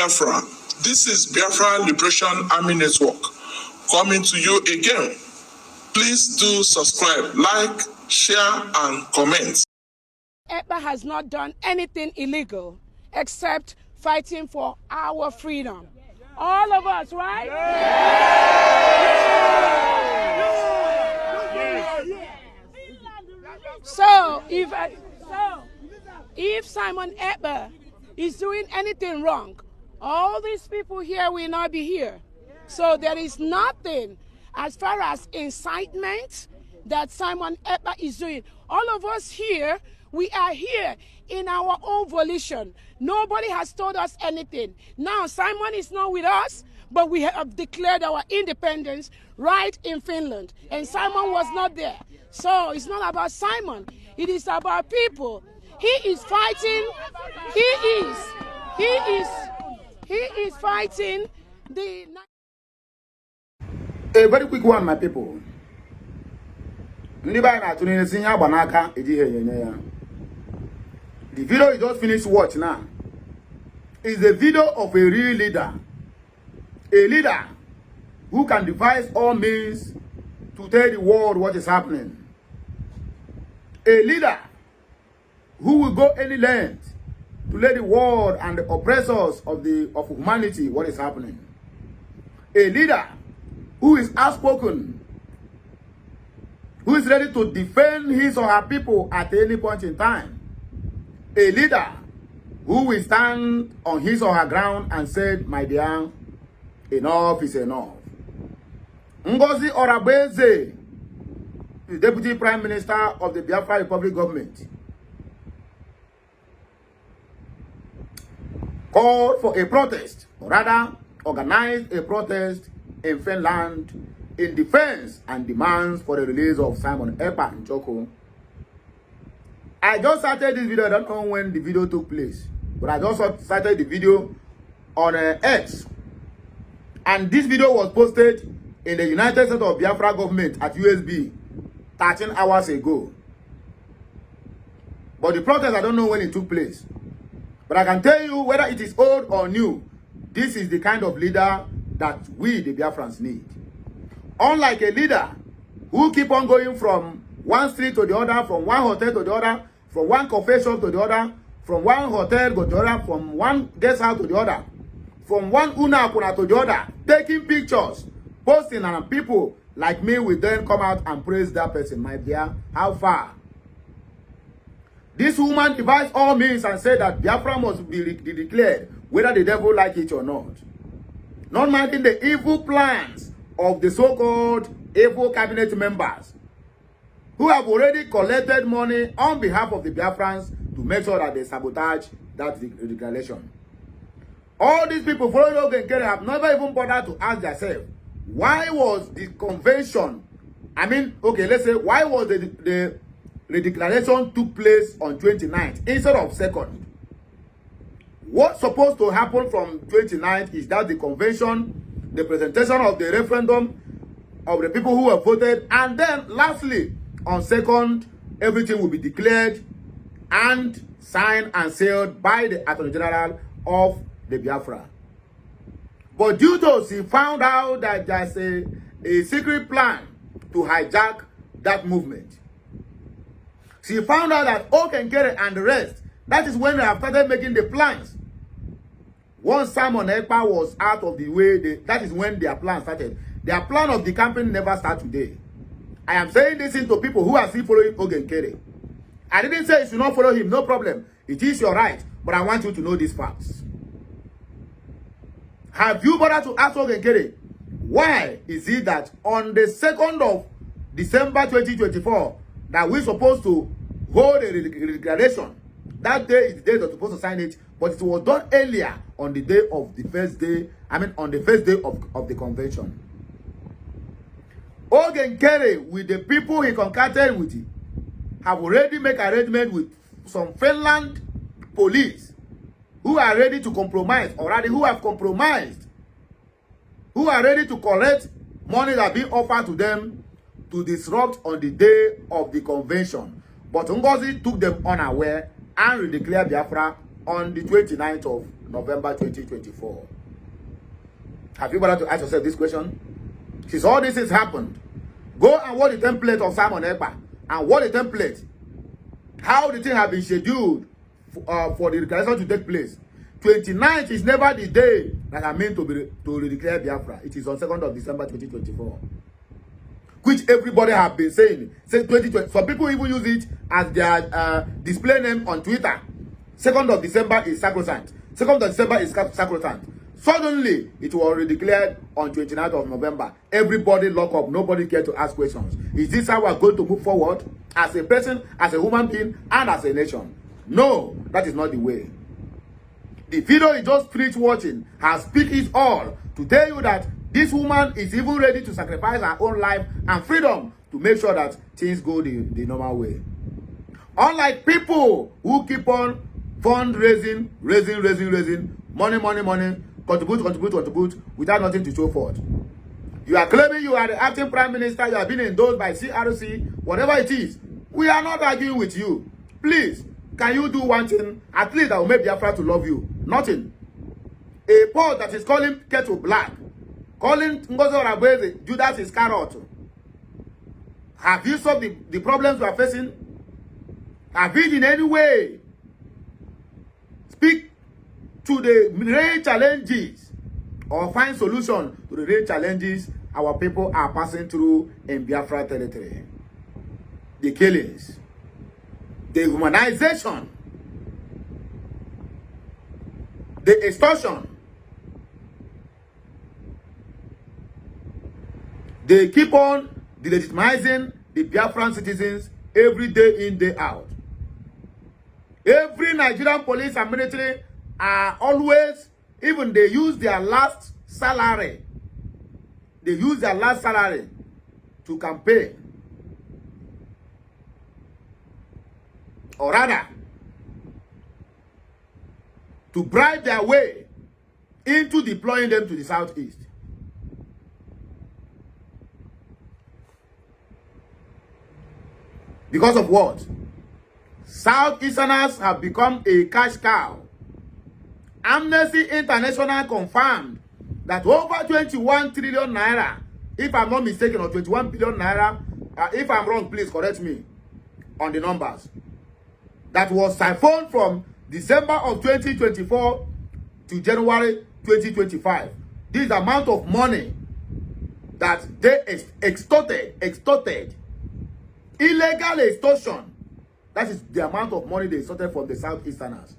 Biafra. This is Biafra Liberation Army Network coming to you again. Please do subscribe, like, share, and comment. EPA has not done anything illegal except fighting for our freedom. All of us, right? So if Simon EPA is doing anything wrong, all these people here will not be here. So there is nothing as far as incitement that Simon EPA is doing. All of us here, we are here in our own volition. Nobody has told us anything. Now Simon is not with us, but we have declared our independence right in Finland. And Simon was not there. So it's not about Simon. It is about people. He is fighting. He is fighting the... A very quick one, my people. The video you just finished watch now is the video of a real leader. A leader who can devise all means to tell the world what is happening. A leader who will go any length to let the world and the oppressors of humanity what is happening. A leader who is outspoken, who is ready to defend his or her people at any point in time. A leader who will stand on his or her ground and say, my dear, enough is enough. Ngozi Orabeze, the Deputy Prime Minister of the Biafra Republic government, called for a protest, or rather organized a protest in Finland in defense and demands for the release of Simon EPA in Choco. I just started this video. I don't know when the video took place, but I just started the video on X. And this video was posted in the United States of Biafra government at USB 13 hours ago. But the protest, I don't know when it took place. But I can tell you, whether it is old or new, this is the kind of leader that we, the Biafrans, need. Unlike a leader who keep on going from one street to the other, from one hotel to the other, from one coffee shop to the other, from one hotel to the other, from one guest house to the other, from one una to the other, taking pictures, posting, and people like me will then come out and praise that person. My dear, how far? This woman devised all means and said that Biafra must be declared, whether the devil like it or not. Not minding the evil plans of the so-called evil cabinet members who have already collected money on behalf of the Biafrans to make sure that they sabotage that declaration. All these people following Ogen Kere have never even bothered to ask themselves, why was the convention, let's say, why was the declaration took place on 29th instead of 2nd? What's supposed to happen from 29th is that the convention, the presentation of the referendum of the people who have voted, and then lastly, on 2nd, everything will be declared and signed and sealed by the Attorney General of the Biafra. But due to she found out that there's a secret plan to hijack that movement. She found out that Okenkere and the rest, that is when they have started making the plans. Once Simon EPA was out of the way, that is when their plan started. Their plan of the campaign never started today. I am saying this to people who are still following Ogenkere. I didn't say you should not follow him, no problem. It is your right, but I want you to know these facts. Have you bothered to ask Ogenkere, why is it that on the 2nd of December 2024, that we're supposed to hold a declaration? That day is the day they're supposed to sign it, but it was done earlier on the day of the first day, on the first day of the convention. Ogenkere, with the people he concocted with, have already made arrangement with some Finland police who are ready to compromise, already who have compromised, who are ready to collect money that being offered to them to disrupt on the day of the convention. But Ngozi took them unaware and redeclared Biafra on the 29th of November 2024. Have you bothered to ask yourself this question? Since all this has happened, go and watch the template of Simon Ekpa and watch the template. How the thing has been scheduled for the declaration to take place. 29th is never the day that I meant to declare Biafra. It is on 2nd of December 2024. Which everybody have been saying. Say 2020. Some people even use it as their display name on Twitter. 2nd of December is sacrosanct. 2nd of December is sacrosanct. Suddenly, it was already declared on 29th of November. Everybody lock up. Nobody care to ask questions. Is this how we're going to move forward? As a person, as a human being, and as a nation? No, that is not the way. The video you just finished watching has speak it all to tell you that this woman is even ready to sacrifice her own life and freedom to make sure that things go the normal way. Unlike people who keep on fundraising, raising, money, contribute, without nothing to show forth. You are claiming you are the acting prime minister, you have been endorsed by CRC, whatever it is. We are not arguing with you. Please, can you do one thing, at least that will make Biafra to love you? Nothing. A Paul that is calling Kettle black, calling Ngozo Rabweze Judas Iscariot. Have you solved the problems we are facing? Have you in any way speak to the real challenges or find solution to the real challenges our people are passing through in Biafra territory? The killings, the humanization, the extortion. They keep on delegitimizing the Biafran citizens every day in, day out. Every Nigerian police and military are always, even they use their last salary. They use their last salary to campaign. Or rather, to bribe their way into deploying them to the southeast. Because of what? Southeasterners have become a cash cow. Amnesty International confirmed that over 21 trillion naira, if I'm not mistaken, or 21 billion naira, if I'm wrong, please correct me on the numbers, that was siphoned from December of 2024 to January 2025. This amount of money that they extorted, illegal extortion. That is the amount of money they extorted from the Southeasterners.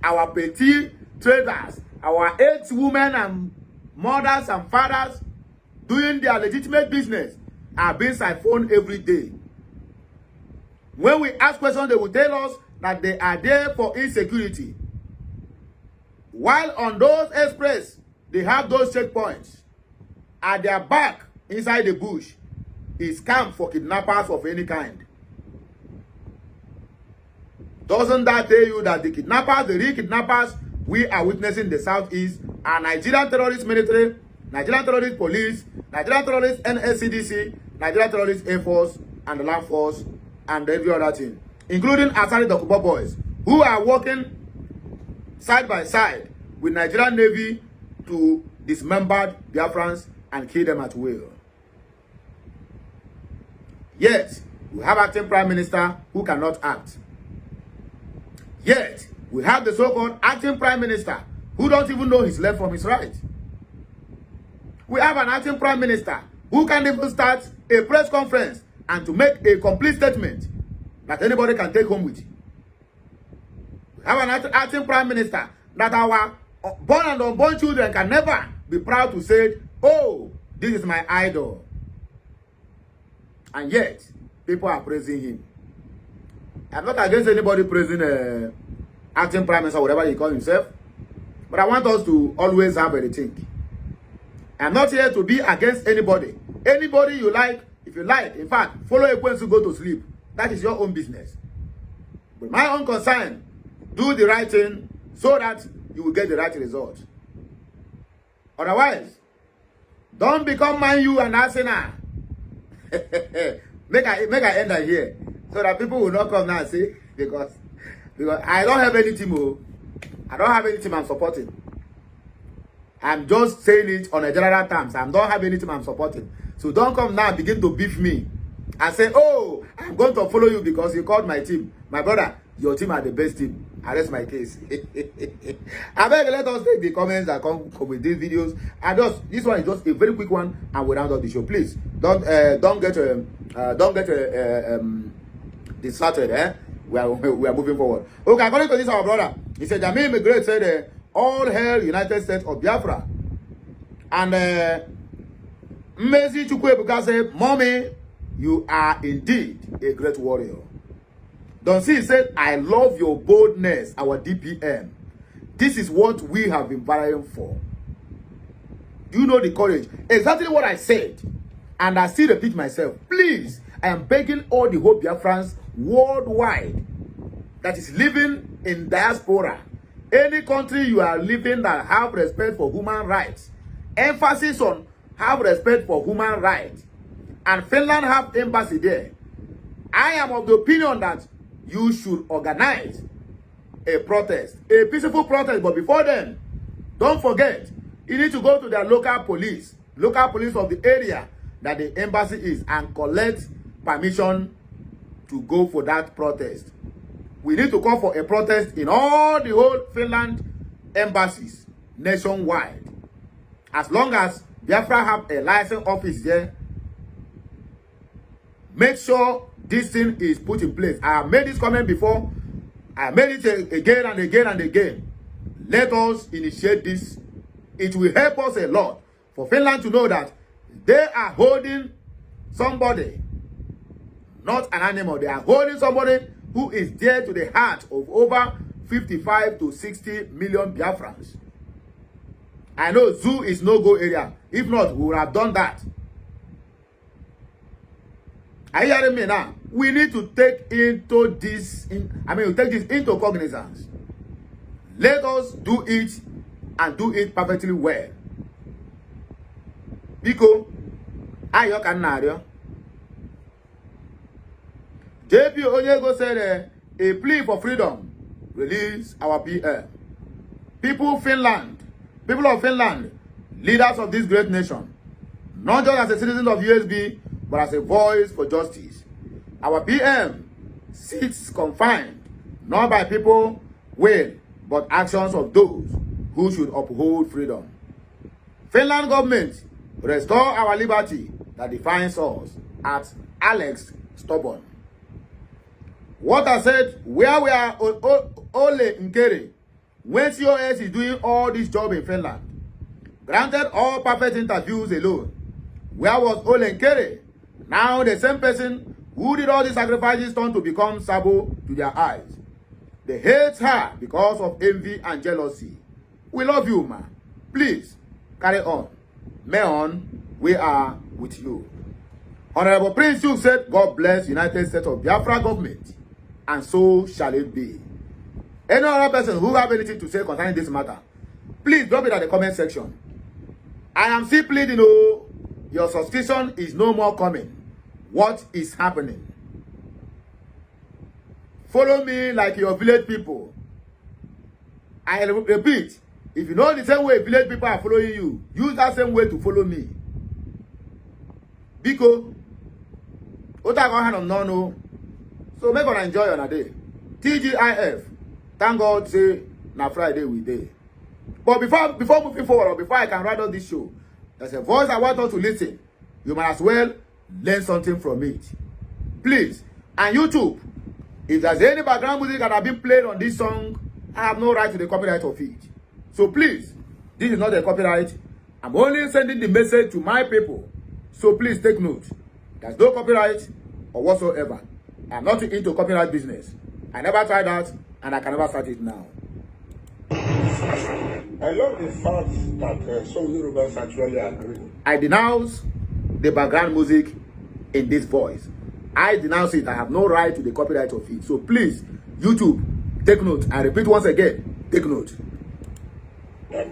Our petty traders, our ex-women and mothers and fathers doing their legitimate business are being siphoned every day. When we ask questions, they will tell us that they are there for insecurity. While on those express, they have those checkpoints. At their back, inside the bush, is camp for kidnappers of any kind. Doesn't that tell you that the kidnappers, the real kidnappers we are witnessing in the southeast are Nigerian terrorist military, Nigerian terrorist police, Nigerian terrorist NSCDC, Nigerian terrorist Air Force and the Land Force and every other thing, including Asari Dokubo boys, who are working side by side with Nigerian Navy to dismember Biafrans and kill them at will. Yet, we have acting prime minister who cannot act. Yet, we have the so-called acting prime minister who don't even know his left from his right. We have an acting prime minister who can't even start a press conference and to make a complete statement that anybody can take home with. We have an acting prime minister that our born and unborn children can never be proud to say, oh, this is my idol. And yet, people are praising him. I'm not against anybody praising acting prime minister, whatever he calls himself. But I want us to always have a think. I'm not here to be against anybody. Anybody you like, if you like, in fact, follow a point to go to sleep. That is your own business. But my own concern, do the right thing so that you will get the right result. Otherwise, don't become Man U and Arsenal. make I end that here so that people will not come now and say because I don't have any team. I don't have any team I'm supporting. I'm just saying it on a general terms. I don't have any team I'm supporting. So don't come now and begin to beef me and say, oh, I'm going to follow you because you called my team. My brother, your team are the best team. I rest my case. I beg, let us take the comments that come with these videos. And just this one is just a very quick one, and we'll round up the show. Please don't get distracted. We are moving forward. Okay, according to this, our brother, he said, Jamil Megret said, all hail United States of Biafra. And Mmezi Chukwuebuka said, Mommy, you are indeed a great warrior. Don C said, I love your boldness, our DPM. This is what we have been vying for. Do you know the courage? Exactly what I said. And I still repeat myself. Please, I am begging all the whole Biafrans worldwide that is living in diaspora. Any country you are living that have respect for human rights. Emphasis on have respect for human rights. And Finland have embassy there. I am of the opinion that you should organize a protest, a peaceful protest. But before then, don't forget, you need to go to the local police of the area that the embassy is, and collect permission to go for that protest. We need to call for a protest in all the whole Finland embassies nationwide. As long as Biafra have a license office there, make sure this thing is put in place. I have made this comment before. I made it again and again and again. Let us initiate this. It will help us a lot for Finland to know that they are holding somebody, not an animal. They are holding somebody who is dear to the heart of over 55 to 60 million Biafrans. I know zoo is no-go area. If not, we would have done that. Are you hearing me now? We need to take into this, take this into cognizance. Let us do it and do it perfectly well. Biko, ayo kanario. JP Onyego said a plea for freedom. Release our PM. People of Finland, leaders of this great nation, not just as a citizen of USB, but as a voice for justice. Our PM sits confined, not by people will, but actions of those who should uphold freedom. Finland government, restore our liberty that defines us, at Alex Stubborn. What I said, where we are Ole Nkere, when COS is doing all this job in Finland, granted all perfect interviews alone, where was Ole Nkere? Now the same person who did all the sacrifices turned to become Sabo to their eyes. They hate her because of envy and jealousy. We love you, ma. Please, carry on. Meon, we are with you. Honorable Prince Duke said, God bless United States of Biafra government, and so shall it be. Any other person who have anything to say concerning this matter, please drop it at the comment section. I am still pleading, your suspicion is no more coming. What is happening? Follow me like your village people. I repeat, if you know the same way village people are following you, use that same way to follow me. Biko, no. So make us enjoy on a day. TGIF. Thank God say na Friday we day. But before moving forward, or before I can write up this show, there's a voice I want us to listen. You might as well learn something from it. Please, and YouTube, if there's any background music that have been played on this song, I have no right to the copyright of it. So please, this is not a copyright. I'm only sending the message to my people. So please take note. There's no copyright or whatsoever. I'm not into copyright business. I never tried that, and I can never start it now. I love the fact that some Yorubas actually agree. I denounce the background music in this voice. I denounce it. I have no right to the copyright of it. So please, YouTube, take note. I repeat once again, take note. That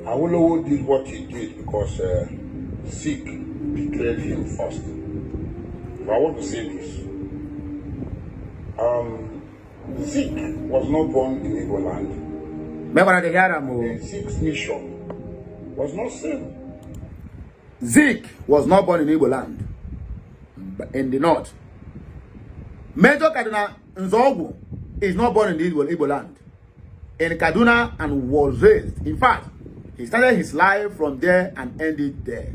Awolowo did what he did because Sikh betrayed him first. But I want to say this. Zeke was not born in Igbo land. Remember that they hear them. The Zeke's mission was not same. Zeke was not born in Igbo land, but in the north. Major Cardinal Nzogwu is not born in the Igbo land, in Kaduna, and was raised. In fact, he started his life from there and ended there.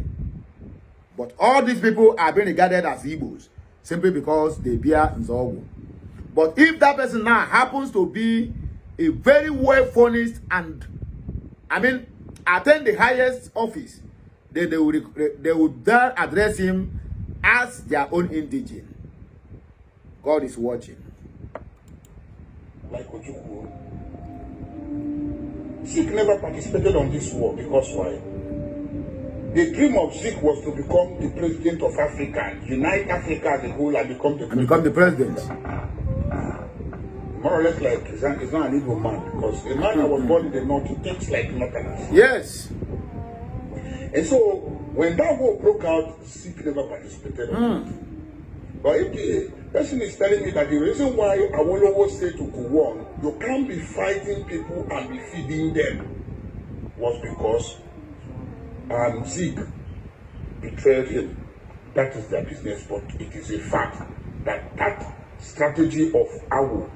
But all these people are being regarded as Igbos simply because they bear Nzogwu. But if that person now happens to be a very well-furnished and, attend the highest office, they would then address him as their own indigene. God is watching. Like Ojukwu. Zeke never participated on this war because why? The dream of Zeke was to become the president of Africa, unite Africa as a whole and become the president. More or less like he's not an evil man, because a man that was born in the north, he thinks like Northerners. Yes. And so when that war broke out, Zeke never participated on it. But if the person is telling me that the reason why Awolowo said to go on, you can't be fighting people and be feeding them, was because Zeke betrayed him. That is their business, but it is a fact that that strategy of Awo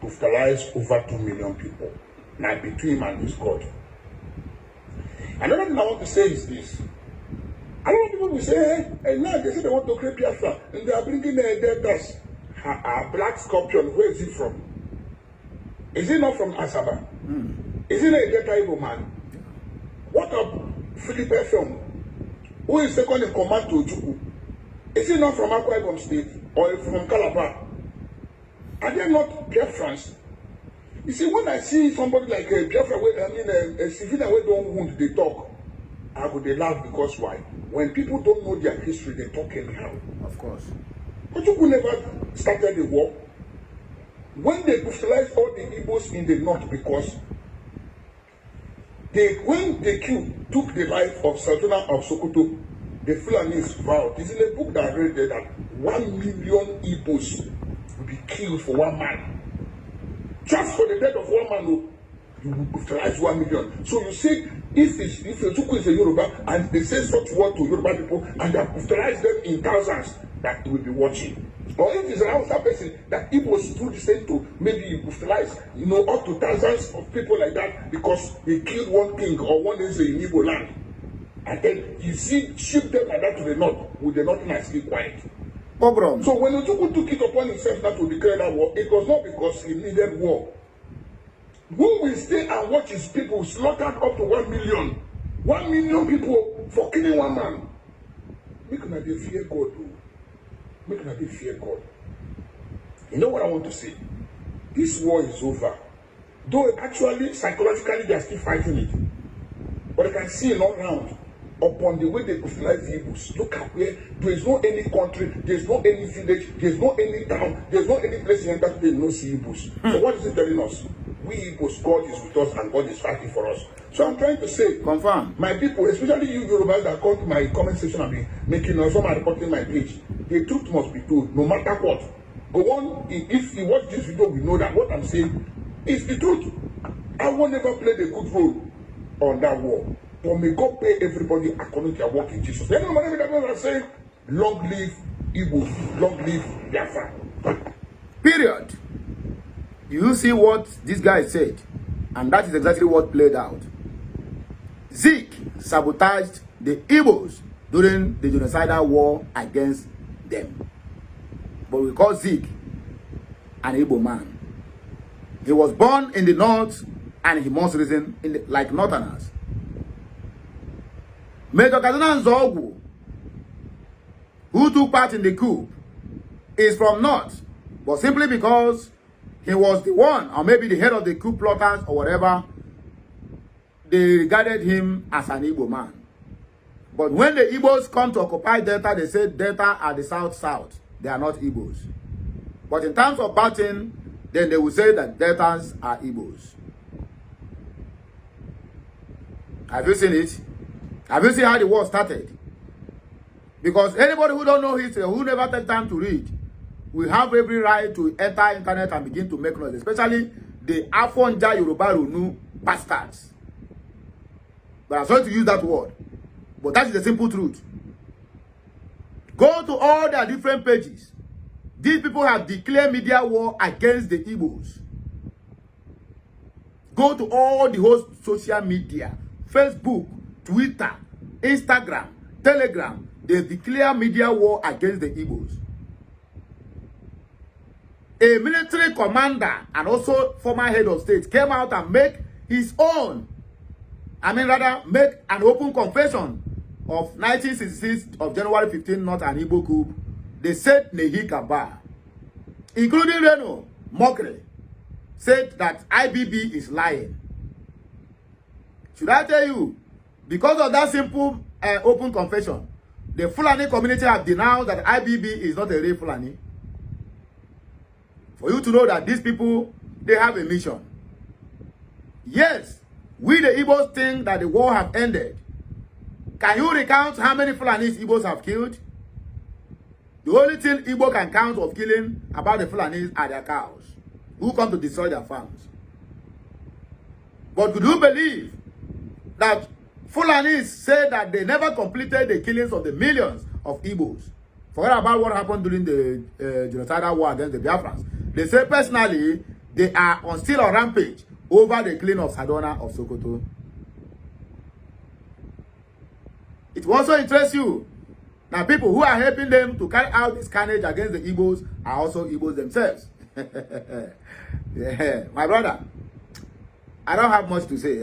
brutalized over 2 million people. Now between him and his God. Another thing I want to say is this. A lot of people will say, hey, now they say they want to create Biafra, and they are bringing deltas. A black scorpion, where is it from? Is it not from Asaba? Is it not a Delta Igbo man? What of Philip Efem, who is second in command to Ojukwu? Is it not from Akwa Ibom State or from Calabar? Are they not Biafrans? You see, when I see somebody like a Biafra, a civilian who don't wound, they talk, I would laugh because why? When people don't know their history, they talk anyhow. Of course. Ojukwu never started the war. When they brutalized all the Igbos in the north, because when the coup took the life of Sultana of Sokoto, the Fulanis vowed, it's in a book that I read there, that 1 million Igbos will be killed for one man. Just for the death of one man, you will brutalize 1 million. So you see, if Ojukwu is a Yoruba and they say such word to Yoruba people and they brutalize them in thousands, that will be watching. Or if it's an outside person that Igbos do the same to, maybe you brutalize, up to thousands of people like that because they killed one king or one is in Igbo land. And then you see, ship them like that to the north, with the northerners stay quiet. Pogrom. So when Ojukwu took it upon himself not to declare that war, it was not because he needed war. Who will stay and watch his people slaughtered up to 1 million? 1 million people for killing one man. Make una dey fear God, though. Make una dey fear God. You know what I want to say? This war is over. Though actually, psychologically, they are still fighting it. But I can see it all around. Upon the way they brutalize the Igbos, look at where there is no any country, there is no any village, there is no any town, there is no any place in that they no see Igbos. So what is it telling us? We Igbos, God is with us and God is fighting for us. So I'm trying to say, confirm. My people, especially you Yorubas that come to my comment section and be making some are reporting my page, the truth must be told, no matter what. Go on, if you watch this video, we know that what I'm saying is the truth. I will never play the good role on that war. But may God pay everybody according to their work in Jesus. Then nobody that say, long live Igbo, long live Biafra. Period. You see what this guy said, and that is exactly what played out. Zeke sabotaged the Igbos during the genocidal war against them. But we call Zeke an Igbo man. He was born in the north and he must reason like Northerners. Major Cardinal Nzogwu, who took part in the coup, is from north, but simply because he was the one, or maybe the head of the coup plotters or whatever, they regarded him as an Igbo man. But when the Igbos come to occupy Delta, they say Delta are the south-south. They are not Igbos. But in terms of batting, then they will say that Deltas are Igbos. Have you seen it? Have you seen how the war started? Because anybody who don't know history, who never take time to read, we have every right to enter internet and begin to make noise, especially the Afonja Yoruba Ronu bastards. But I'm sorry to use that word, but that is the simple truth. Go to all their different pages. These people have declared media war against the Igbos. Go to all the whole social media, Facebook, Twitter, Instagram, Telegram. They declare media war against the Igbos. A military commander and also former head of state came out and make his own, make an open confession of 1966 of January 15, not an Igbo coup. They said Nehi Kaba, including Reno Mokre, said that IBB is lying. Should I tell you, because of that simple open confession, the Fulani community have denounced that IBB is not a real Fulani. For you to know that these people, they have a mission. Yes, we the Igbos think that the war have ended. Can you recount how many Fulanis Igbos have killed? The only thing Igbo can count of killing about the Fulanis are their cows, who come to destroy their farms. But do you believe that Fulanis say that they never completed the killings of the millions of Igbos? Forget about what happened during the genocidal war against the Biafrans. They say personally, they are still on rampage over the killing of Sadona of Sokoto. It will also interest you. Now, people who are helping them to carry out this carnage against the Igbos are also Igbos themselves. Yeah, my brother, I don't have much to say.